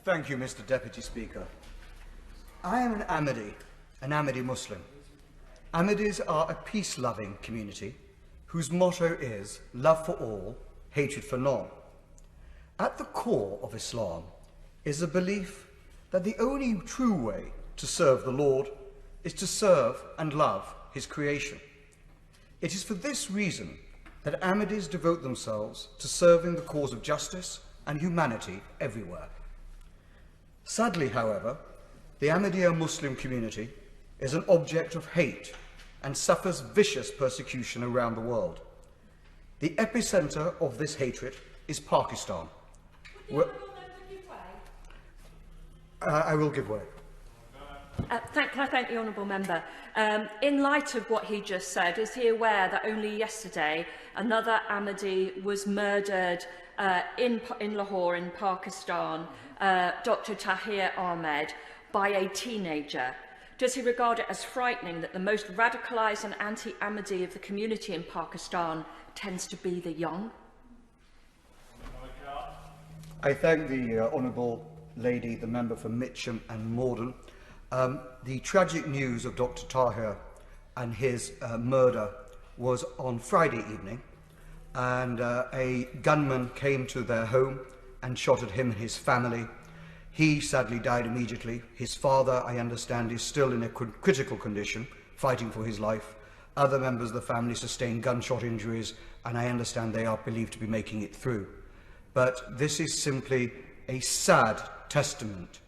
Thank you, Mr. Deputy Speaker. I am an Ahmadi Muslim. Ahmadis are a peace-loving community whose motto is love for all, hatred for none. At the core of Islam is a belief that the only true way to serve the Lord is to serve and love his creation. It is for this reason that Ahmadis devote themselves to serving the cause of justice and humanity everywhere. Sadly, however, the Ahmadiyya Muslim community is an object of hate and suffers vicious persecution around the world. The epicenter of this hatred is Pakistan. I will give way. Can I thank the honourable member? In light of what he just said, is he aware that only yesterday another Ahmadi was murdered in Lahore in Pakistan, Dr. Tahir Ahmed, by a teenager? Does he regard it as frightening that the most radicalised and anti-Ahmadi of the community in Pakistan tends to be the young? I thank the honourable lady, the member for Mitcham and Morden. The tragic news of Dr. Tahir and his murder was on Friday evening, and a gunman came to their home and shot at him and his family. He sadly died immediately. His father, I understand, is still in a critical condition, fighting for his life. Other members of the family sustained gunshot injuries, and I understand they are believed to be making it through. But this is simply a sad testament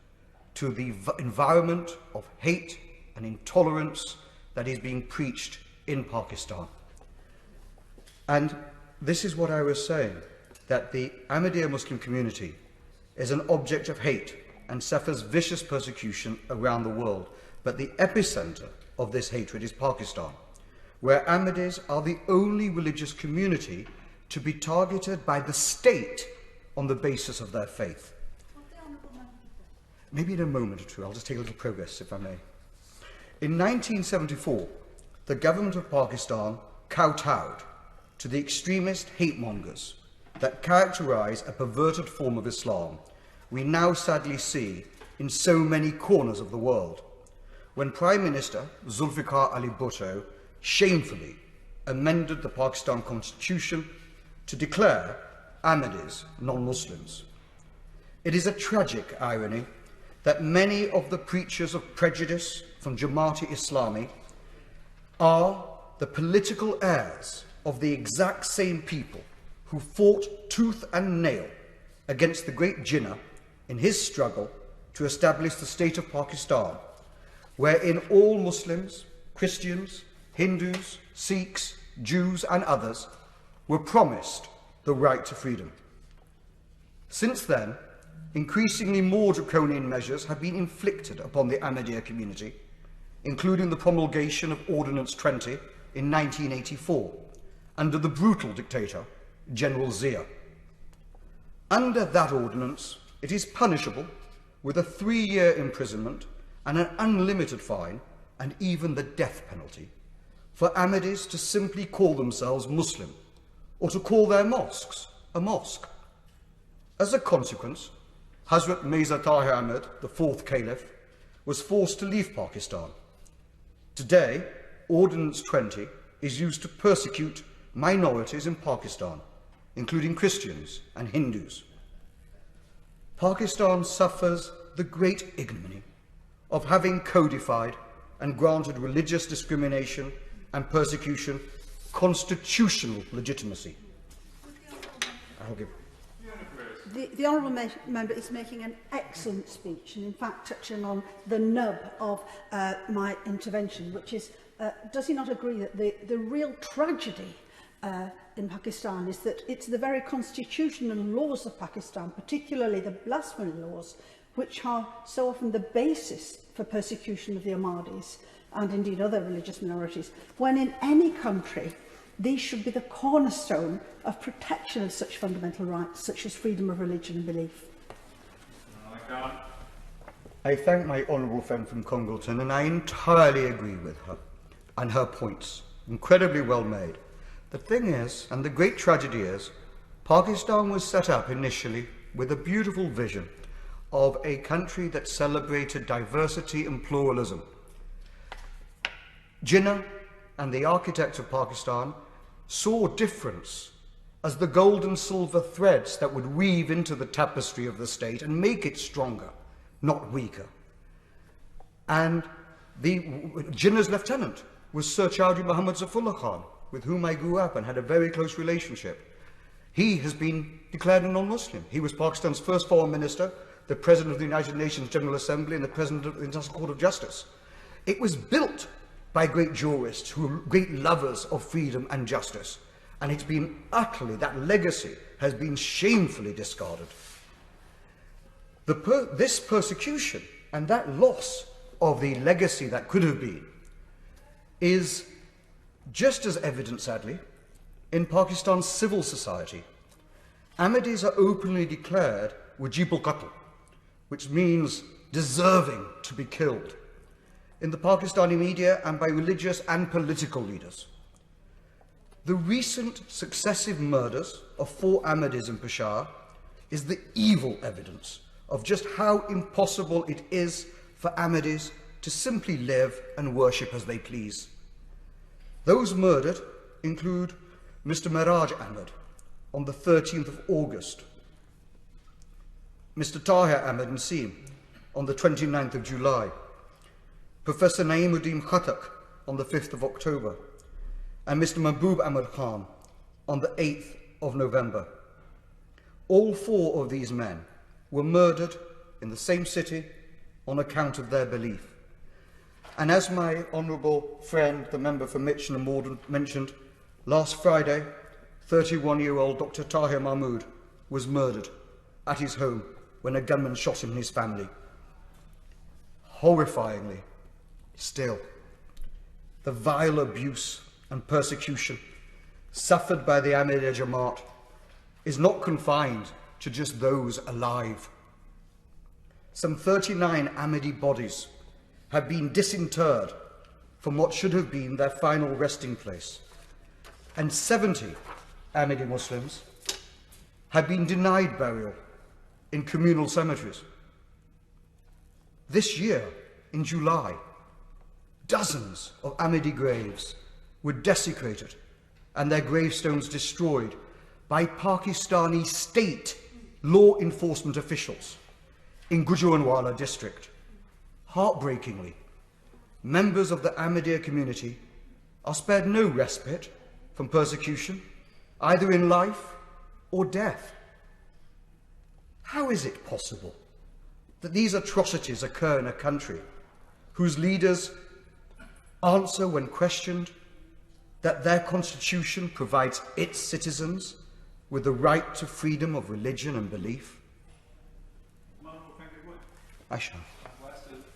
to the environment of hate and intolerance that is being preached in Pakistan. And this is what I was saying, that the Ahmadiyya Muslim community is an object of hate and suffers vicious persecution around the world. But the epicenter of this hatred is Pakistan, where Ahmadis are the only religious community to be targeted by the state on the basis of their faith. Maybe in a moment or two, I'll just take a little progress, if I may. In 1974, the government of Pakistan kowtowed to the extremist hate mongers that characterize a perverted form of Islam we now sadly see in so many corners of the world, when Prime Minister Zulfikar Ali Bhutto shamefully amended the Pakistan Constitution to declare Ahmadis non-Muslims. It is a tragic irony that many of the preachers of prejudice from Jamaat-e-Islami are the political heirs of the exact same people who fought tooth and nail against the great Jinnah in his struggle to establish the state of Pakistan, wherein all Muslims, Christians, Hindus, Sikhs, Jews and others were promised the right to freedom. Since then, increasingly more draconian measures have been inflicted upon the Ahmadiyya community, including the promulgation of Ordinance 20 in 1984, under the brutal dictator, General Zia. Under that ordinance, it is punishable with a 3-year imprisonment and an unlimited fine and even the death penalty for Ahmadis to simply call themselves Muslim or to call their mosques a mosque. As a consequence, Hazrat Mirza Tahir Ahmad, the 4th Caliph, was forced to leave Pakistan. Today, Ordinance 20 is used to persecute minorities in Pakistan, including Christians and Hindus. Pakistan suffers the great ignominy of having codified and granted religious discrimination and persecution constitutional legitimacy. The honourable member is making an excellent speech and in fact touching on the nub of my intervention, which is, does he not agree that the real tragedy in Pakistan is that it's the very constitution and laws of Pakistan, particularly the blasphemy laws, which are so often the basis for persecution of the Ahmadis and indeed other religious minorities, when in any country these should be the cornerstone of protection of such fundamental rights, such as freedom of religion and belief. I thank my honourable friend from Congleton, and I entirely agree with her and her points. Incredibly well made. The thing is, and the great tragedy is, Pakistan was set up initially with a beautiful vision of a country that celebrated diversity and pluralism. Jinnah and the architects of Pakistan saw difference as the gold and silver threads that would weave into the tapestry of the state and make it stronger, not weaker. And Jinnah's lieutenant was Sir Chowdhury Muhammad Zafrullah Khan, with whom I grew up and had a very close relationship. He has been declared a non-Muslim. He was Pakistan's first foreign minister, the President of the United Nations General Assembly, and the President of the International Court of Justice. It was built by great jurists who were great lovers of freedom and justice. And it's been utterly, that legacy has been shamefully discarded. This persecution and that loss of the legacy that could have been is just as evident, sadly, in Pakistan's civil society. Ahmadis are openly declared wajib al-qatl, which means deserving to be killed, in the Pakistani media and by religious and political leaders. The recent successive murders of 4 Ahmadis in Peshawar is the evil evidence of just how impossible it is for Ahmadis to simply live and worship as they please. Those murdered include Mr. Miraj Ahmad on the 13th of August, Mr. Tahir Ahmad Naseem on the 29th of July, Professor Naeemuddin Khattak on the 5th of October, and Mr. Mahbub Ahmad Khan on the 8th of November. All 4 of these men were murdered in the same city on account of their belief. And as my honourable friend, the member for Mitchell and Morden, mentioned, last Friday, 31-year-old Dr. Tahir Mahmood was murdered at his home when a gunman shot him and his family. Horrifyingly, still, the vile abuse and persecution suffered by the Ahmadiyya Jamaat is not confined to just those alive. Some 39 Ahmadi bodies have been disinterred from what should have been their final resting place, and 70 Ahmadi Muslims have been denied burial in communal cemeteries. This year, in July, dozens of Ahmadi graves were desecrated and their gravestones destroyed by Pakistani state law enforcement officials in Gujranwala district. Heartbreakingly, members of the Ahmadiyya community are spared no respite from persecution, either in life or death. How is it possible that these atrocities occur in a country whose leaders answer when questioned that their constitution provides its citizens with the right to freedom of religion and belief? I shall.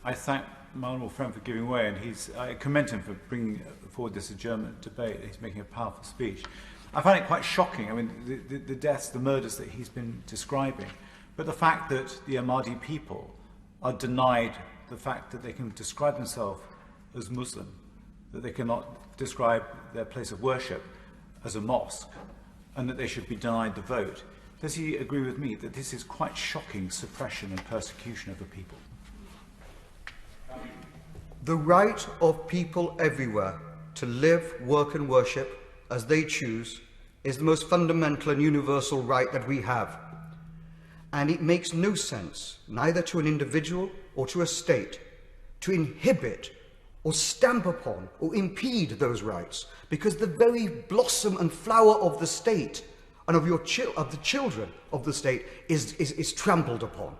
I thank my honourable friend for giving way, and I commend him for bringing forward this adjournment debate. He's making a powerful speech. I find it quite shocking, I mean, the deaths, the murders that he's been describing, but the fact that the Ahmadi people are denied the fact that they can describe themselves as Muslim, that they cannot describe their place of worship as a mosque, and that they should be denied the vote. Does he agree with me that this is quite shocking suppression and persecution of a people? The right of people everywhere to live, work and worship as they choose is the most fundamental and universal right that we have. And it makes no sense, neither to an individual or to a state, to inhibit or stamp upon or impede those rights, because the very blossom and flower of the state and of the children of the state is trampled upon.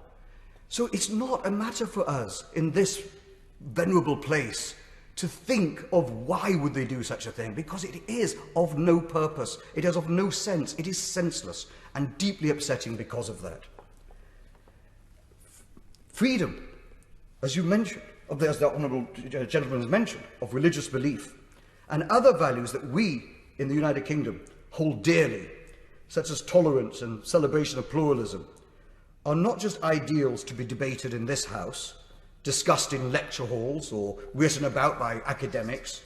So it's not a matter for us in this venerable place to think of why would they do such a thing, because it is of no purpose, it is of no sense, it is senseless and deeply upsetting because of that. Freedom, as you mentioned, as the honourable gentleman has mentioned, of religious belief and other values that we in the United Kingdom hold dearly, such as tolerance and celebration of pluralism, are not just ideals to be debated in this House, discussed in lecture halls or written about by academics.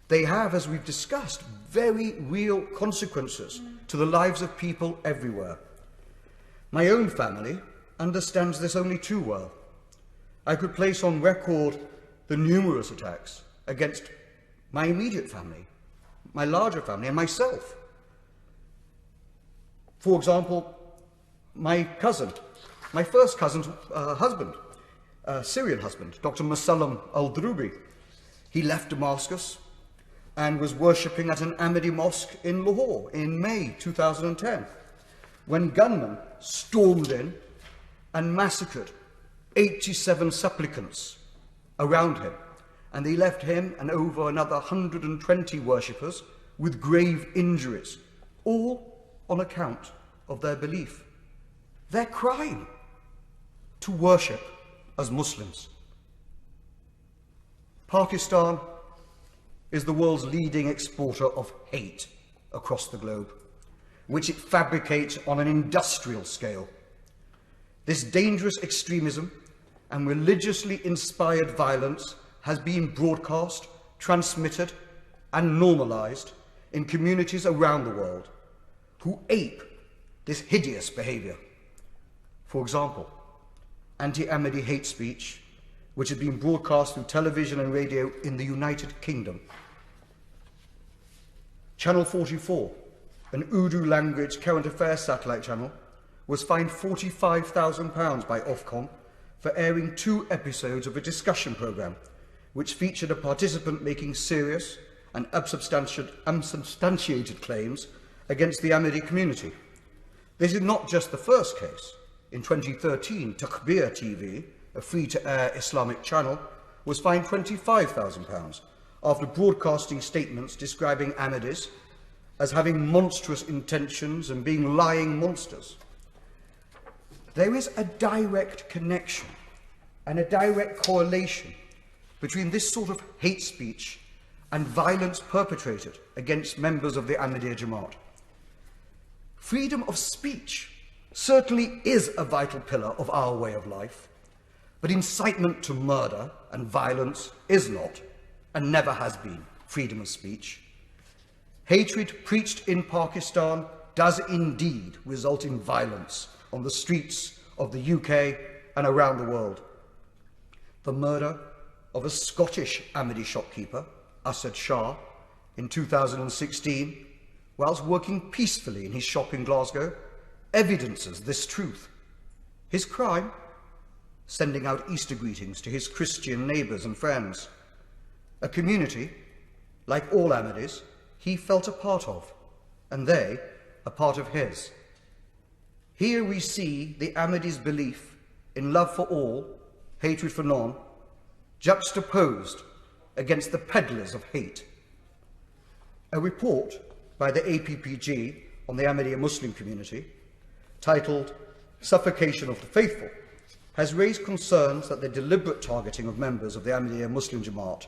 They have, as we've discussed, very real consequences to the lives of people everywhere. My own family understands this only too well. I could place on record the numerous attacks against my immediate family, my larger family, and myself. For example, my cousin, my first cousin's husband, Syrian husband, Dr. Musallam al-Drubi. He left Damascus and was worshipping at an Ahmadi mosque in Lahore in May 2010, when gunmen stormed in and massacred 87 supplicants around him, and they left him and over another 120 worshippers with grave injuries, all on account of their belief, their crime to worship as Muslims. Pakistan is the world's leading exporter of hate across the globe, which it fabricates on an industrial scale. This dangerous extremism and religiously inspired violence has been broadcast, transmitted, and normalized in communities around the world who ape this hideous behavior. For example, anti-Ahmadi hate speech, which had been broadcast through television and radio in the United Kingdom. Channel 44, an Urdu language current affairs satellite channel, was fined £45,000 by Ofcom for airing 2 episodes of a discussion programme which featured a participant making serious and unsubstantiated claims against the Ahmadi community. This is not just the first case. In 2013, Takbir TV, a free-to-air Islamic channel, was fined £25,000 after broadcasting statements describing Ahmadis as having monstrous intentions and being lying monsters. There is a direct connection and a direct correlation between this sort of hate speech and violence perpetrated against members of the Ahmadiyya Jamaat. Freedom of speech certainly is a vital pillar of our way of life, but incitement to murder and violence is not, and never has been, freedom of speech. Hatred preached in Pakistan does indeed result in violence on the streets of the UK and around the world. The murder of a Scottish Ahmadi shopkeeper, Asad Shah, in 2016, whilst working peacefully in his shop in Glasgow, evidences this truth. His crime? Sending out Easter greetings to his Christian neighbours and friends. A community, like all Ahmadis, he felt a part of, and they a part of his. Here we see the Ahmadis' belief in love for all, hatred for none, juxtaposed against the peddlers of hate. A report by the APPG on the Ahmadiyya Muslim community, titled Suffocation of the Faithful, has raised concerns that the deliberate targeting of members of the Ahmadiyya Muslim Jamaat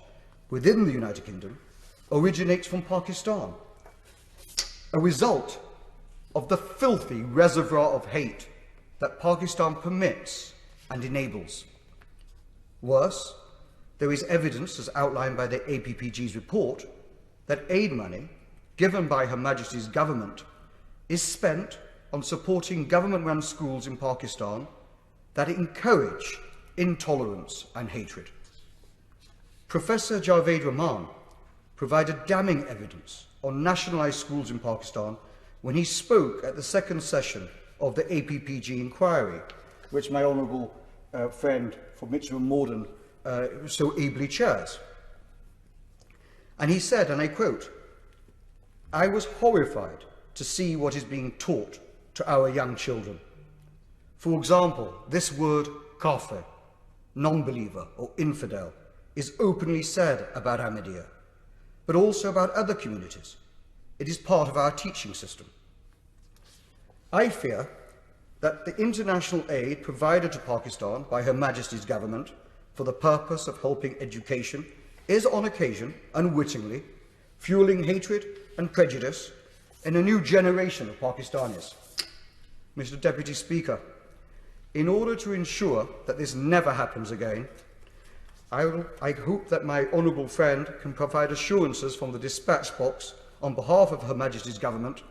within the United Kingdom originates from Pakistan, a result of the filthy reservoir of hate that Pakistan permits and enables. Worse, there is evidence, as outlined by the APPG's report, that aid money given by Her Majesty's government is spent on supporting government-run schools in Pakistan that encourage intolerance and hatred. Professor Javed Rahman provided damning evidence on nationalised schools in Pakistan when he spoke at the second session of the APPG inquiry, which my honourable friend from Mitcham and Morden so ably chairs. And he said, and I quote, "I was horrified to see what is being taught to our young children. For example, this word kafir, non-believer or infidel, is openly said about Ahmadiyya, but also about other communities. It is part of our teaching system. I fear that the international aid provided to Pakistan by Her Majesty's government for the purpose of helping education is on occasion, unwittingly, fueling hatred and prejudice in a new generation of Pakistanis. Mr. Deputy Speaker, in order to ensure that this never happens again, I hope that my honourable friend can provide assurances from the dispatch box on behalf of Her Majesty's government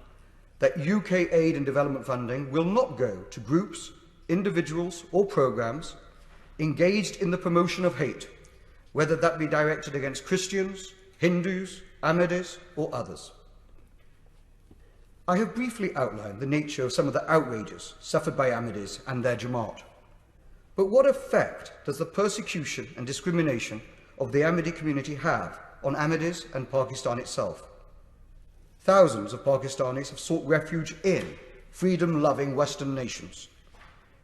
that UK aid and development funding will not go to groups individuals or programs engaged in the promotion of hate, whether that be directed against Christians, Hindus, Ahmadis, or others. I have briefly outlined the nature of some of the outrages suffered by Ahmadis and their Jamaat. But what effect does the persecution and discrimination of the Ahmadi community have on Ahmadis and Pakistan itself? Thousands of Pakistanis have sought refuge in freedom-loving Western nations.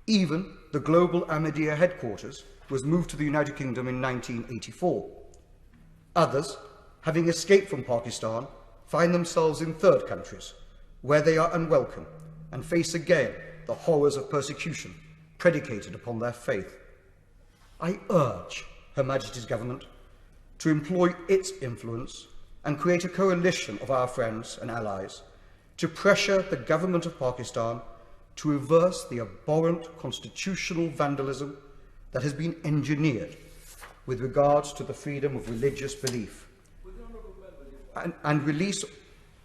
Even the global Ahmadiyya headquarters was moved to the United Kingdom in 1984. Others, having escaped from Pakistan, find themselves in third countries, where they are unwelcome and face again the horrors of persecution predicated upon their faith. I urge Her Majesty's government to employ its influence and create a coalition of our friends and allies to pressure the government of Pakistan to reverse the abhorrent constitutional vandalism that has been engineered with regards to the freedom of religious belief, and release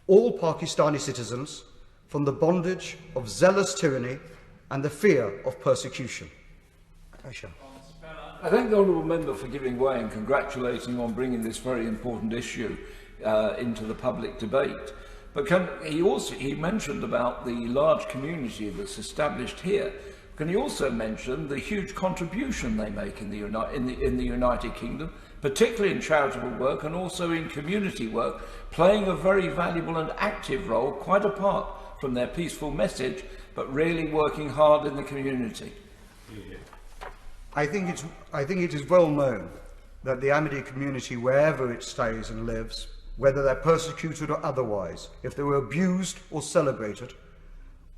all Pakistani citizens from the bondage of zealous tyranny and the fear of persecution. I thank the Honourable Member for giving way and congratulating on bringing this very important issue into the public debate. But he mentioned about the large community that's established here. Can he also mention the huge contribution they make in the United Kingdom, particularly in charitable work and also in community work, playing a very valuable and active role, quite apart from their peaceful message, but really working hard in the community? I think it is well known that the Ahmadi community, wherever it stays and lives, whether they're persecuted or otherwise, if they were abused or celebrated,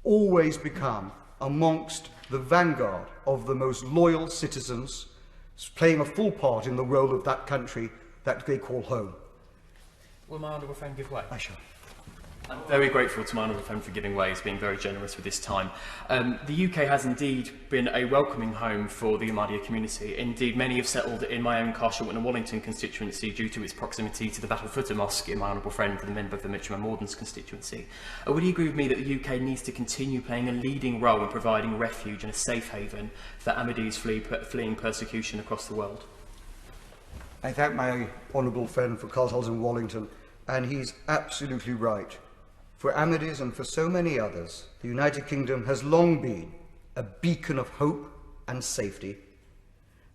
always become amongst the vanguard of the most loyal citizens, playing a full part in the role of that country that they call home. Will my honourable friend give way? I shall. I'm very grateful to my honourable friend for giving way. He's being very generous with his time. The UK has indeed been a welcoming home for the Ahmadiyya community. Indeed, many have settled in my own Carshalton and Wallington constituency due to its proximity to the Battlefooter Mosque in my honourable friend, the member of the Mitcham and Mordens constituency. Would you agree with me that the UK needs to continue playing a leading role in providing refuge and a safe haven for Ahmadis fleeing persecution across the world? I thank my honourable friend for Carshalton and Wallington, and he's absolutely right. For Ahmadis and for so many others, the United Kingdom has long been a beacon of hope and safety,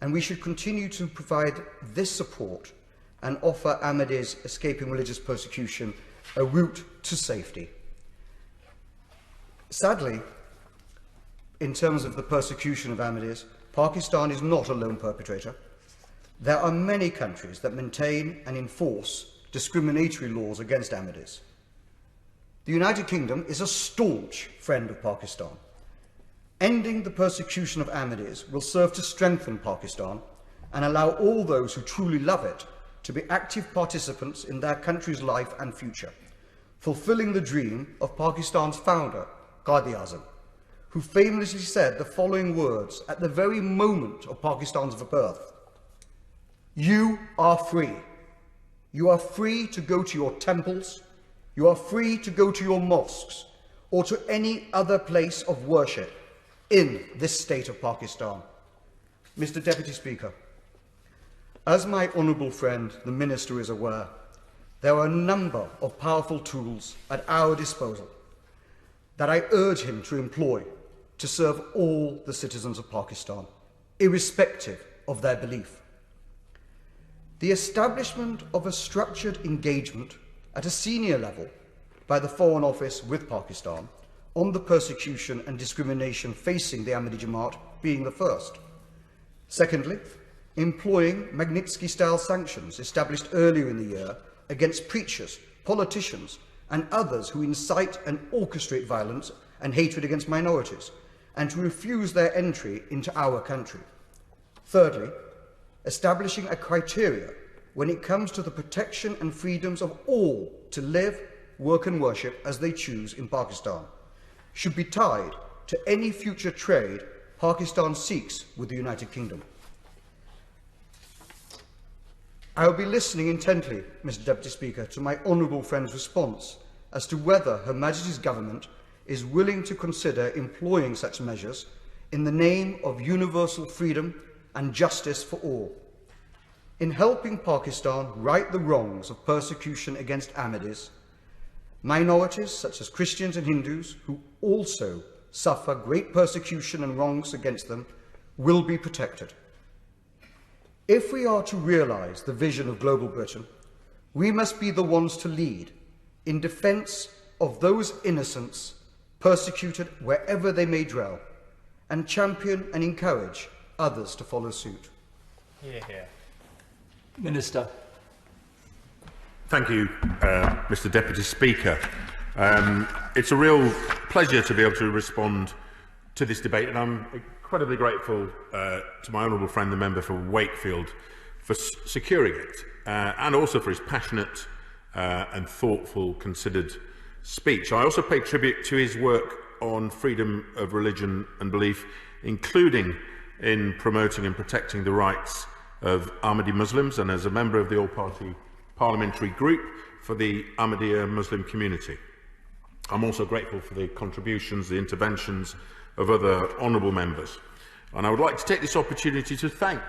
and we should continue to provide this support and offer Ahmadis escaping religious persecution a route to safety. Sadly, in terms of the persecution of Ahmadis, Pakistan is not a lone perpetrator. There are many countries that maintain and enforce discriminatory laws against Ahmadis. The United Kingdom is a staunch friend of Pakistan. Ending the persecution of Ahmadis will serve to strengthen Pakistan and allow all those who truly love it to be active participants in their country's life and future, fulfilling the dream of Pakistan's founder, Quaid-e-Azam, who famously said the following words at the very moment of Pakistan's birth: "You are free. You are free to go to your temples. You are free to go to your mosques or to any other place of worship in this state of Pakistan." Mr. Deputy Speaker, as my honourable friend, the Minister, is aware, there are a number of powerful tools at our disposal that I urge him to employ to serve all the citizens of Pakistan, irrespective of their belief. The establishment of a structured engagement at a senior level by the Foreign Office with Pakistan on the persecution and discrimination facing the Ahmadi Jamaat being the first. Secondly, employing Magnitsky-style sanctions established earlier in the year against preachers, politicians, and others who incite and orchestrate violence and hatred against minorities, and to refuse their entry into our country. Thirdly, establishing a criteria when it comes to the protection and freedoms of all to live, work and worship as they choose in Pakistan, should be tied to any future trade Pakistan seeks with the United Kingdom. I will be listening intently, Mr. Deputy Speaker, to my honourable friend's response as to whether Her Majesty's Government is willing to consider employing such measures in the name of universal freedom and justice for all. In helping Pakistan right the wrongs of persecution against Ahmadis, minorities such as Christians and Hindus, who also suffer great persecution and wrongs against them, will be protected. If we are to realise the vision of global Britain, we must be the ones to lead in defence of those innocents persecuted wherever they may dwell, and champion and encourage others to follow suit. Yeah. Minister. Thank you, Mr. Deputy Speaker. It's a real pleasure to be able to respond to this debate, and I'm incredibly grateful to my honourable friend, the member for Wakefield, for securing it, and also for his passionate and thoughtful, considered speech. I also pay tribute to his work on freedom of religion and belief, including in promoting and protecting the rights of Ahmadi Muslims, and as a member of the all-party parliamentary group for the Ahmadiyya Muslim community. I'm also grateful for the contributions, the interventions of other honourable members. And I would like to take this opportunity to thank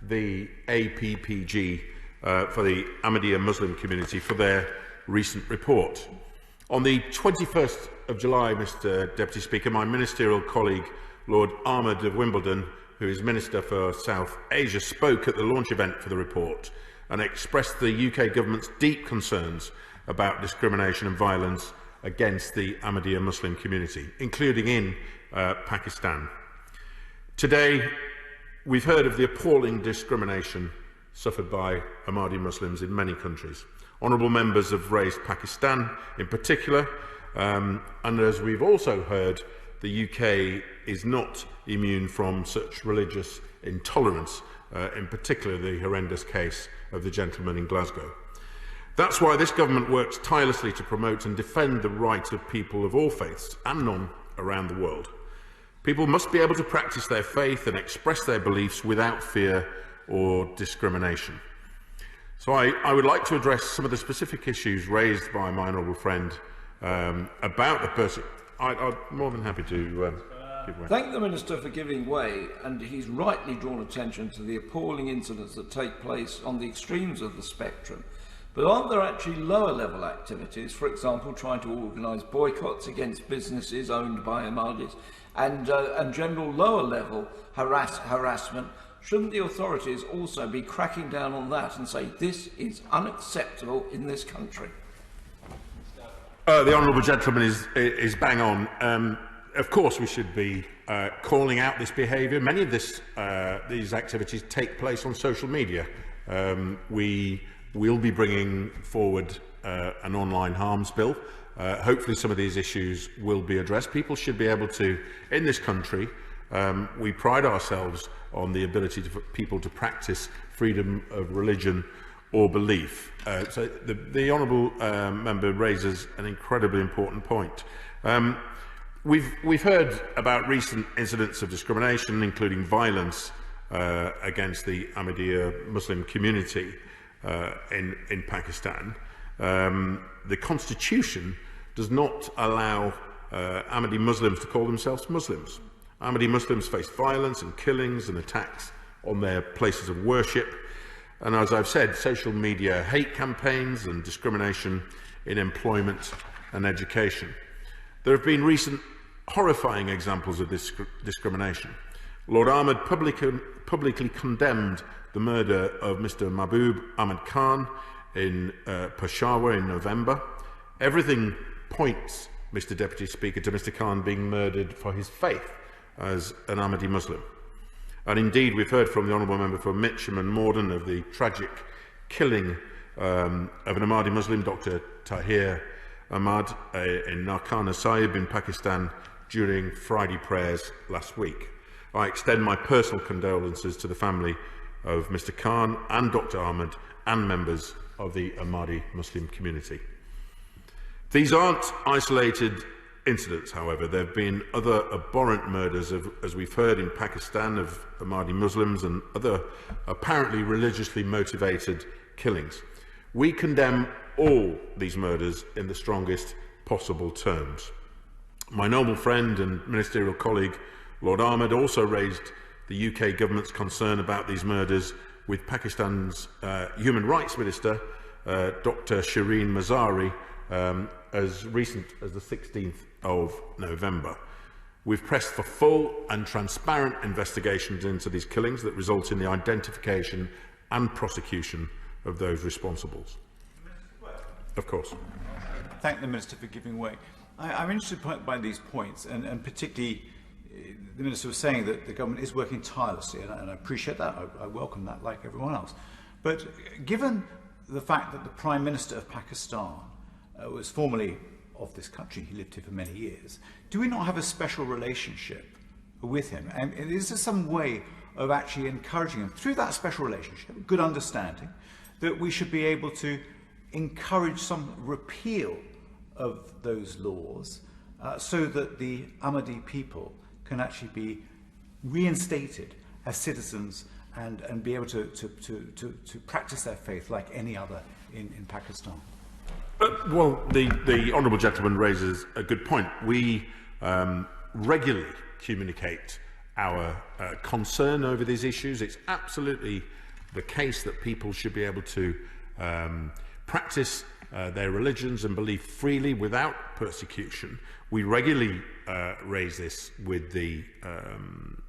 the APPG for the Ahmadiyya Muslim community for their recent report. On the 21st of July, Mr. Deputy Speaker, my ministerial colleague, Lord Ahmad of Wimbledon, who is Minister for South Asia, spoke at the launch event for the report and expressed the UK government's deep concerns about discrimination and violence against the Ahmadiyya Muslim community, including in Pakistan. Today, we've heard of the appalling discrimination suffered by Ahmadi Muslims in many countries. Honourable members have raised Pakistan in particular, and as we've also heard, the UK is not immune from such religious intolerance, in particular the horrendous case of the gentleman in Glasgow. That's why this government works tirelessly to promote and defend the rights of people of all faiths and none around the world. People must be able to practice their faith and express their beliefs without fear or discrimination. So I would like to address some of the specific issues raised by my honourable friend about the persecution. I'm more than happy to give way. Thank the Minister for giving way, and he's rightly drawn attention to the appalling incidents that take place on the extremes of the spectrum. But aren't there actually lower level activities, for example trying to organise boycotts against businesses owned by Ahmadis and general lower level harassment? Shouldn't the authorities also be cracking down on that and say this is unacceptable in this country? The honourable gentleman is bang on. Of course we should be calling out this behaviour. Many of these activities take place on social media. We will be bringing forward an online harms bill. Hopefully some of these issues will be addressed. People should be able to, in this country, we pride ourselves on the ability for people to practice freedom of religion or belief. So the honourable member raises an incredibly important point. We've heard about recent incidents of discrimination, including violence against the Ahmadiyya Muslim community in Pakistan. The Constitution does not allow Ahmadi Muslims to call themselves Muslims. Ahmadi Muslims face violence and killings and attacks on their places of worship. And as I've said, social media hate campaigns and discrimination in employment and education. There have been recent horrifying examples of this discrimination. Lord Ahmad publicly condemned the murder of Mr. Mahbub Ahmad Khan in Peshawar in November. Everything points, Mr. Deputy Speaker, to Mr. Khan being murdered for his faith as an Ahmadi Muslim. And indeed, we've heard from the Honourable Member for Mitcham and Morden of the tragic killing of an Ahmadi Muslim, Dr. Tahir Ahmad, in Narkana Sahib in Pakistan during Friday prayers last week. I extend my personal condolences to the family of Mr. Khan and Dr. Ahmad and members of the Ahmadi Muslim community. These aren't isolated incidents, however. There have been other abhorrent murders, as we've heard in Pakistan, of Ahmadi Muslims and other apparently religiously motivated killings. We condemn all these murders in the strongest possible terms. My noble friend and ministerial colleague, Lord Ahmad also raised the UK government's concern about these murders with Pakistan's Human Rights Minister, Dr. Shireen Mazari, as recent as the 16th of November. We've pressed for full and transparent investigations into these killings that result in the identification and prosecution of those responsible. Of course. Thank the Minister for giving way. I'm interested by these points, and particularly the Minister was saying that the government is working tirelessly, and I appreciate that. I welcome that, like everyone else. But given the fact that the Prime Minister of Pakistan was formerly of this country, he lived here for many years, do we not have a special relationship with him? And is there some way of actually encouraging him, through that special relationship, good understanding, that we should be able to encourage some repeal of those laws so that the Ahmadi people can actually be reinstated as citizens and be able to practice their faith like any other in Pakistan? Well, the honourable gentleman raises a good point. We regularly communicate our concern over these issues. It's absolutely the case that people should be able to practice their religions and belief freely without persecution. We regularly raise this with the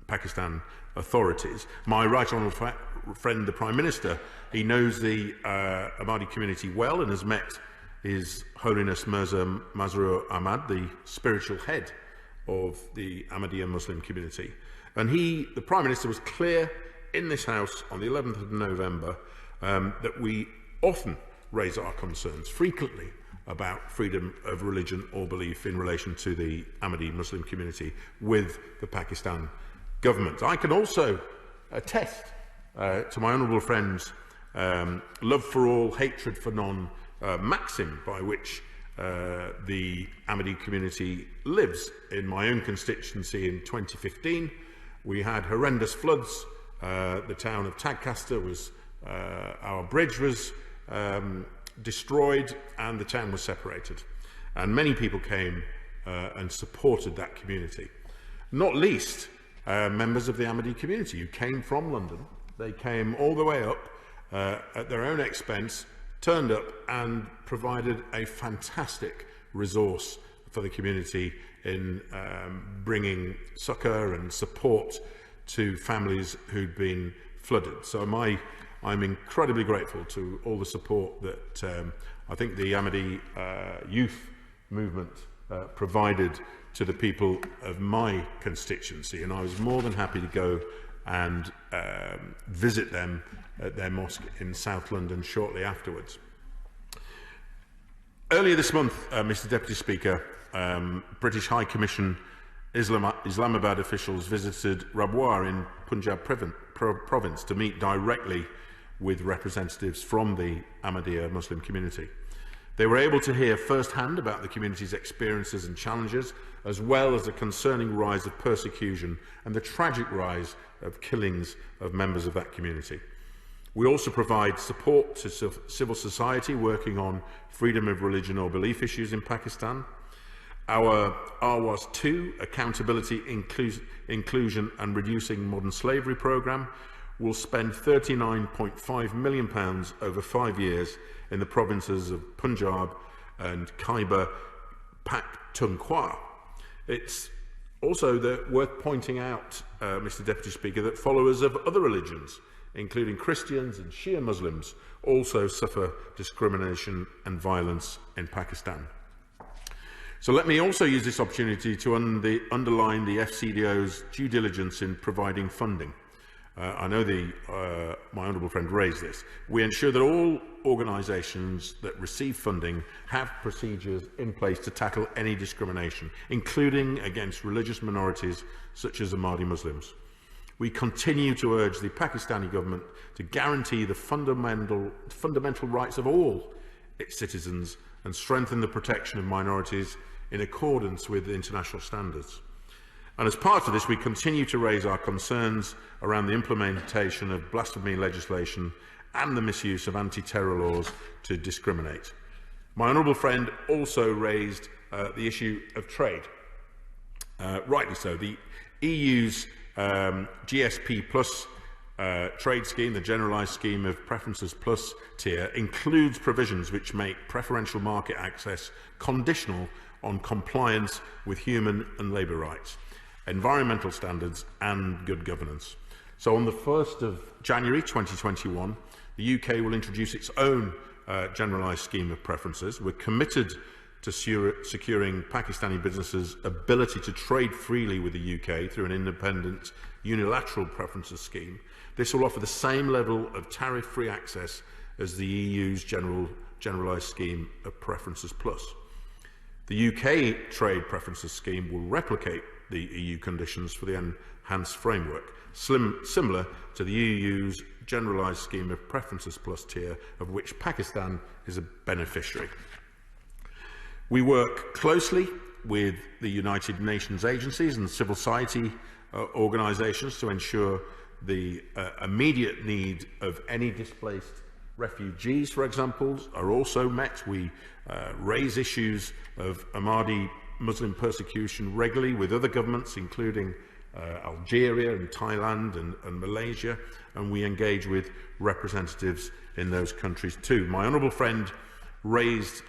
Pakistan authorities. My right honourable friend, the Prime Minister, he knows the Ahmadi community well and has met His Holiness Mirza Masroor Ahmad, the spiritual head of the Ahmadiyya Muslim community. And the Prime Minister, was clear in this House on the 11th of November that we often raise our concerns frequently about freedom of religion or belief in relation to the Ahmadi Muslim community with the Pakistan government. I can also attest to my honourable friend's love for all, hatred for none maxim by which the Ahmadi community lives. In my own constituency in 2015, we had horrendous floods. The town of Tadcaster was, our bridge was destroyed and the town was separated. And many people came and supported that community. Not least members of the Ahmadi community who came from London. They came all the way up at their own expense, turned up and provided a fantastic resource for the community in bringing succour and support to families who'd been flooded. So I'm incredibly grateful to all the support that I think the Ahmadi youth movement provided to the people of my constituency, and I was more than happy to go and visit them at their mosque in South London shortly afterwards. Earlier this month, Mr. Deputy Speaker, British High Commission Islamabad officials visited Rabwar in Punjab province to meet directly with representatives from the Ahmadiyya Muslim community. They were able to hear firsthand about the community's experiences and challenges, as well as the concerning rise of persecution and the tragic rise of killings of members of that community. We also provide support to civil society working on freedom of religion or belief issues in Pakistan. Our RWAS 2, Accountability, Inclusion and Reducing Modern Slavery programme, will spend £39.5 million over 5 years in the provinces of Punjab and Khyber Pakhtunkhwa. It's also worth pointing out, Mr. Deputy Speaker, that followers of other religions, including Christians and Shia Muslims, also suffer discrimination and violence in Pakistan. So let me also use this opportunity to underline the FCDO's due diligence in providing funding. I know my honourable friend raised this. We ensure that all organisations that receive funding have procedures in place to tackle any discrimination, including against religious minorities such as Ahmadi Muslims. We continue to urge the Pakistani government to guarantee the fundamental rights of all its citizens and strengthen the protection of minorities in accordance with international standards. And as part of this, we continue to raise our concerns around the implementation of blasphemy legislation and the misuse of anti-terror laws to discriminate. My honourable friend also raised the issue of trade. Rightly so. The EU's GSP Plus trade scheme, the Generalised Scheme of Preferences Plus tier, includes provisions which make preferential market access conditional on compliance with human and labour rights, environmental standards and good governance. So on the 1st of January 2021, the UK will introduce its own Generalised Scheme of Preferences. We're committed to securing Pakistani businesses' ability to trade freely with the UK through an independent unilateral preferences scheme. This will offer the same level of tariff-free access as the EU's Generalised Scheme of Preferences Plus. The UK Trade Preferences Scheme will replicate the EU conditions for the enhanced framework, similar to the EU's Generalised Scheme of Preferences Plus tier, of which Pakistan is a beneficiary. We work closely with the United Nations agencies and civil society organisations to ensure the immediate need of any displaced refugees, for example, are also met. We raise issues of Ahmadi Muslim persecution regularly with other governments, including Algeria and Thailand and Malaysia, and we engage with representatives in those countries too. My honourable friend raised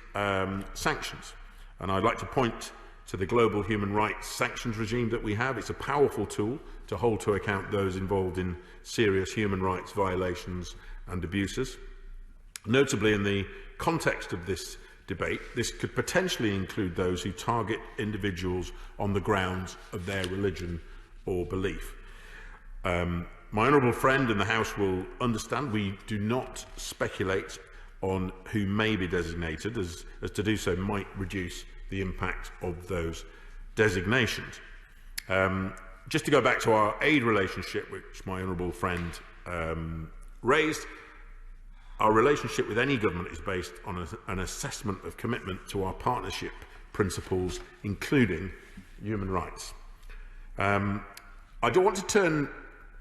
sanctions, and I'd like to point to the global human rights sanctions regime that we have. It's a powerful tool to hold to account those involved in serious human rights violations and abuses. Notably, in the context of this debate, this could potentially include those who target individuals on the grounds of their religion or belief. My honourable friend in the House will understand we do not speculate on who may be designated, as to do so might reduce the impact of those designations. Just to go back to our aid relationship, which my honourable friend raised, our relationship with any government is based on an assessment of commitment to our partnership principles, including human rights. I do want to turn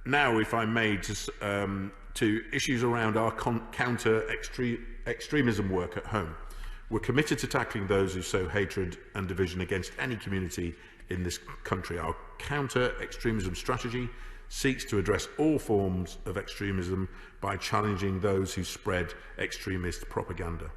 now, if I may, to issues around our counter-extremism work at home. We're committed to tackling those who sow hatred and division against any community in this country. Our counter-extremism strategy seeks to address all forms of extremism by challenging those who spread extremist propaganda.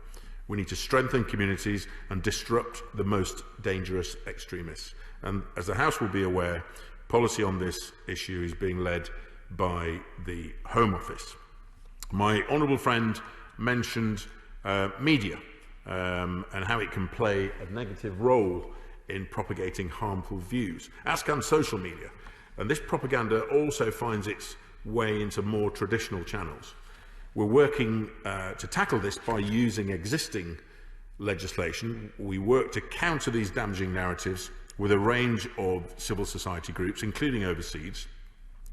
We need to strengthen communities and disrupt the most dangerous extremists. And as the House will be aware, policy on this issue is being led by the Home Office. My honourable friend mentioned media and how it can play a negative role in propagating harmful views, as can social media. And this propaganda also finds its way into more traditional channels. We're working to tackle this by using existing legislation. We work to counter these damaging narratives with a range of civil society groups, including overseas.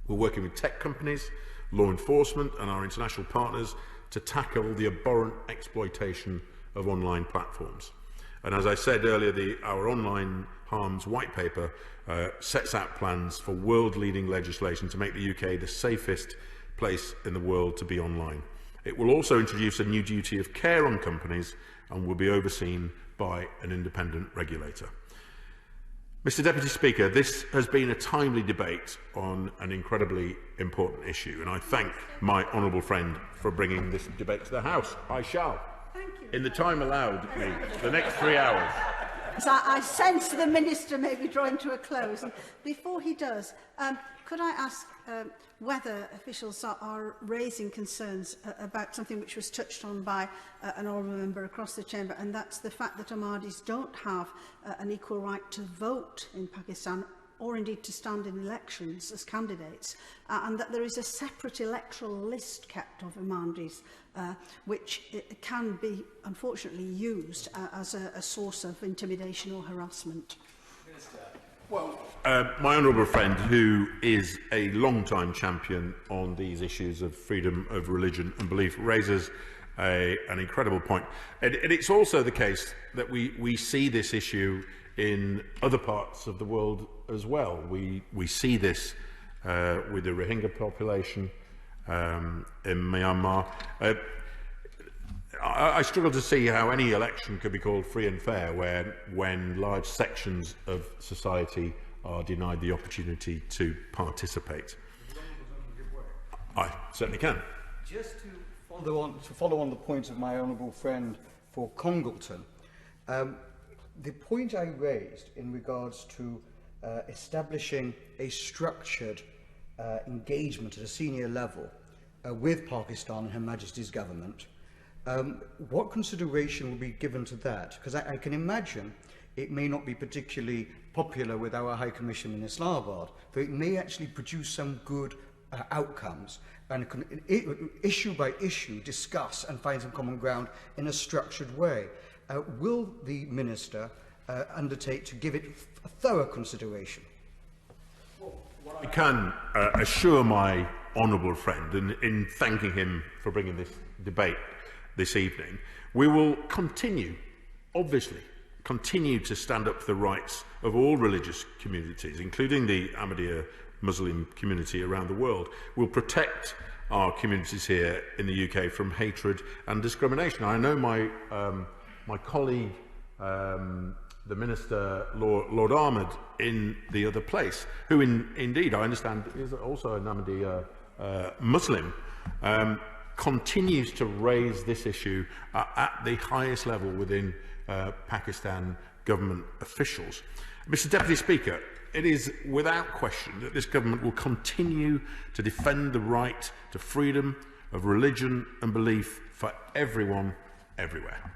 We're working with tech companies, law enforcement and our international partners to tackle the abhorrent exploitation of online platforms. And as I said earlier, our online harms white paper sets out plans for world-leading legislation to make the UK the safest place in the world to be online. It will also introduce a new duty of care on companies and will be overseen by an independent regulator. Mr. Deputy Speaker, this has been a timely debate on an incredibly important issue, and I thank my honourable friend for bringing this debate to the House. I shall, in the time allowed me, the next 3 hours. So I sense the Minister may be drawing to a close. And before he does, could I ask whether officials are raising concerns about something which was touched on by an honourable member across the chamber, and that's the fact that Ahmadis don't have an equal right to vote in Pakistan, or indeed to stand in elections as candidates, and that there is a separate electoral list kept of Ahmadis, which can be, unfortunately, used as a source of intimidation or harassment. Well, my honourable friend, who is a long-time champion on these issues of freedom of religion and belief, raises an incredible point. And it's also the case that we see this issue in other parts of the world as well. We see this with the Rohingya population in Myanmar. I struggle to see how any election could be called free and fair when large sections of society are denied the opportunity to participate. I certainly can. Just to follow on the point of my honourable friend for Congleton, the point I raised in regards to establishing a structured engagement at a senior level with Pakistan and Her Majesty's government, what consideration will be given to that? Because I can imagine it may not be particularly popular with our High Commission in Islamabad, but it may actually produce some good outcomes, and can, issue by issue, discuss and find some common ground in a structured way. Will the Minister undertake to give it a thorough consideration? I can assure my honourable friend, and in thanking him for bringing this debate this evening, we will continue, obviously, to stand up for the rights of all religious communities, including the Ahmadiyya Muslim community around the world. We'll protect our communities here in the UK from hatred and discrimination. I know my colleague, the Minister, Lord Ahmad, in the other place, who indeed, I understand, is also an Ahmadiyya Muslim, continues to raise this issue at the highest level within Pakistan government officials. Mr. Deputy Speaker, it is without question that this government will continue to defend the right to freedom of religion and belief for everyone, everywhere.